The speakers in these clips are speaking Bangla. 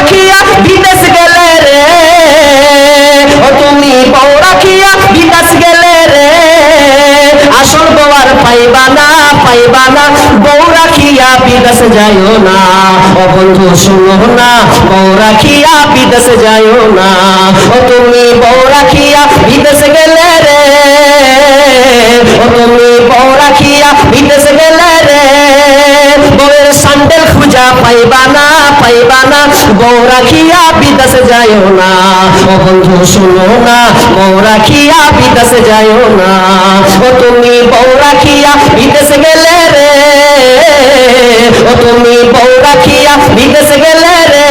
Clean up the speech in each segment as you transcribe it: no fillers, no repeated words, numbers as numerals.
রাখিয়া বিদেশ গেলে রে, ও তুমি বউ রাখিয়া বিদেশ গেলে রে, আসল বউ আর পাইবা না, পাইবা না, বউ রাখিয়া বিদেশ যাইও না। ও বন্ধু শুনো না, বউ রাখিয়া বিদেশ যাইও না। ও তুমি বউ রাখিয়া বিদেশ গেলে রে, ও তুমি বউ রাখিয়া বিদেশ গেলে রে, বউয়ের স্যান্ডেল খুঁজা পাইবা না, পাইবা না, বউ রাখিয়া বিদেশ যাইও না। ও বন্ধু শুনো না, বউ রাখিয়া বিদেশ যাইও না। ও তুমি বউ রাখিয়া বিদেশ গেলে রে, ও তুমি বউ রাখিয়া বিদেশ গেলে রে,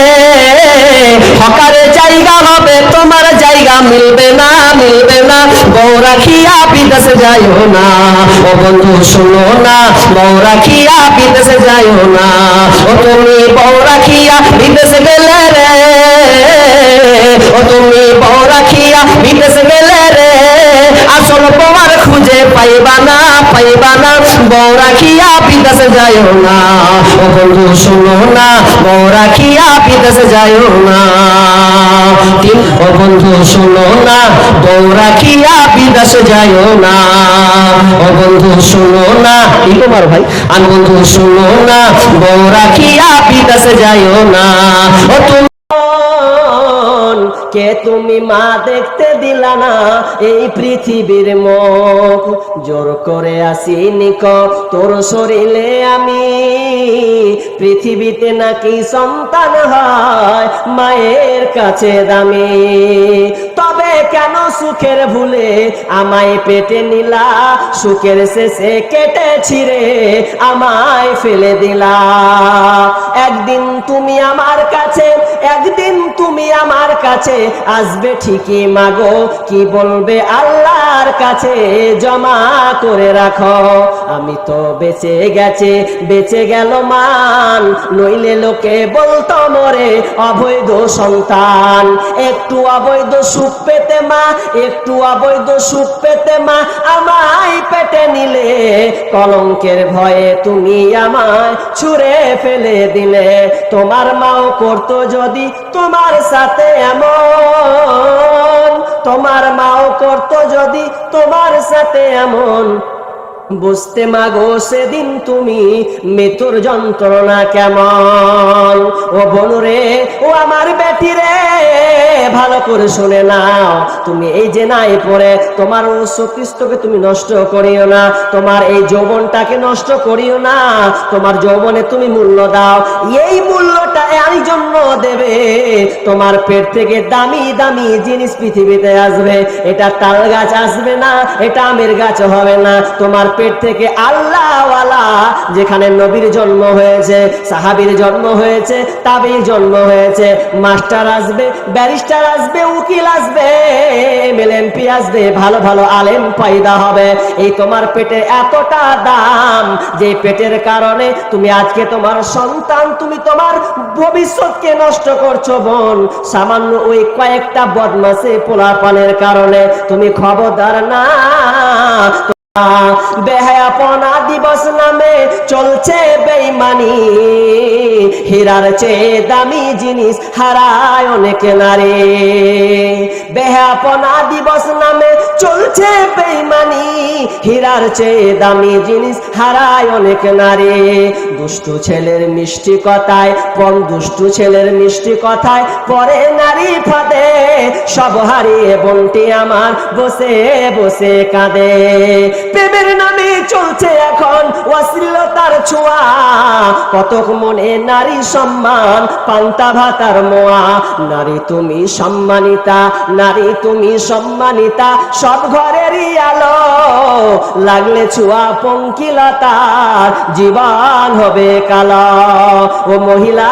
হকারের জায়গা হবে তোমার জায়গা মিলবে না, মিলবে না, বউ রাখিয়া বিদেশ যাইও না। ও বন্ধু শুনো না, বউ রাখিয়া বিদেশ যাইও না। ও তুমি বউ রাখিয়া বিদেশ গেলে রে, ও তুমি বউ রাখিয়া বিদেশ গেলে রে, আসল বউয়ার খুঁজে পাইবা না, পাইবা না, বউ রাখিয়া বিদেশ যাইও না। ও বন্ধু শুনো না, বউ রাখিয়া বিদেশ যাইও না। ও বন্ধু শুনো না, বউ রাখিয়া বিদেশ যাইও না। ও বন্ধু শুনো না, তোমার ভাই আর বন্ধু শুনো না, বউ রাখিয়া বিদেশ যাইও না। ও তুমি কে তুমি মা দেখতে দিলা না এই পৃথিবীর মুখ, জোর করে আসিনি ক তোর শরীরে আমি, পৃথিবীতে নাকি সন্তান হয় মায়ের কাছে দামি, তবে কেন সুখের ভুলে আমায় পেটে নিলা, সুখের শেষে কেটে ছিঁড়ে আমায় ফেলে দিলা। একদিন তুমি আমার কাছে, একদিন তুমি আমার কাছে আসবে ঠিকই মাগো, কি বলবে আল্লাহর কাছে জমা করে রাখো। আমি তো বেঁচে গেছে, বেঁচে গেল মান, নইলে লোকে বলতো মরে অবৈধ সন্তান। একটু অবৈধ সুখ পেতে মা, একটু অবৈধ সুখ পেতে মা আমায় পেটে নিলে, কলঙ্কের ভয়ে তুমি আমায় ছুঁড়ে ফেলে দিলে। তোমার মাও করতো যদি তোমার সাথে এমন, তোমার মাও করতো যদি তোমার সাথে এমন, বুঝতে মাগো সেদিন তুমি মৃত্যুর যন্ত্রণা কেমন। ও বনুরে, ও আমার বেটি রে, ভালো করে শুনে নাও, তুমি এই যে নাই পড়ে তোমার উৎস খ্রিস্টকে তুমি নষ্ট করিও না, তোমার এই যৌবনটাকে নষ্ট করিও না, তোমার যৌবনে তুমি মূল্য দাও। এই মূল্যটা এই জন্য দেবে, তোমার পেট থেকে দামি দামি জিনিস পৃথিবীতে আসবে, এটা তাল গাছ আসবে না, এটা আমের গাছ হবে না, তোমার পেট থেকে আল্লাহওয়ালা, যেখানে নবীর জন্ম হয়েছে, সাহাবীর জন্ম হয়েছে, তাবির জন্ম হয়েছে, মাস্টার আসবে, ব্যারিস্টার আসবে, উকিল আসবে, এমএলএমপি আসবে, ভালো ভালো আলেম পয়দা হবে। এই তোমার পেটে এতটা দাম, যে পেটের কারণে তুমি আজকে তোমার সন্তান, তুমি তোমার ভবিষ্যৎকে নষ্ট করছো বোন, সামান্য ওই কয়েকটা বদমাশে পোলাপানের কারণে। তুমি খবরদার না, বেহায়াপনা দিবস নামে চলছে বেঈমানি, হীরার চেয়ে দামি জিনিস হারায় অনেক নারী। বেহায়াপনা দিবস নামে চলছে বেঈমানি, হীরার চেয়ে দামি জিনিস হারায় অনেক নারী। দুষ্টু ছেলের মিষ্টি কথায়, দুষ্টু ছেলের মিষ্টি কথায় পরে নারী ফাঁদে, সব হারিয়ে বোনটি আমার বসে বসে কাঁদে। প্রেমের নামে চলছে এখন অশ্লীলতার ছোঁয়া, কতক মনে নারী সম্মান পান্তা ভাতার মোয়া। নারী তুমি সম্মানিতা, নারী তুমি সম্মানিতা, সব ঘরেরই আলো, লাগলে ছোঁয়া পঙ্কিলতার জীবন হবে কালো। ও মহিলা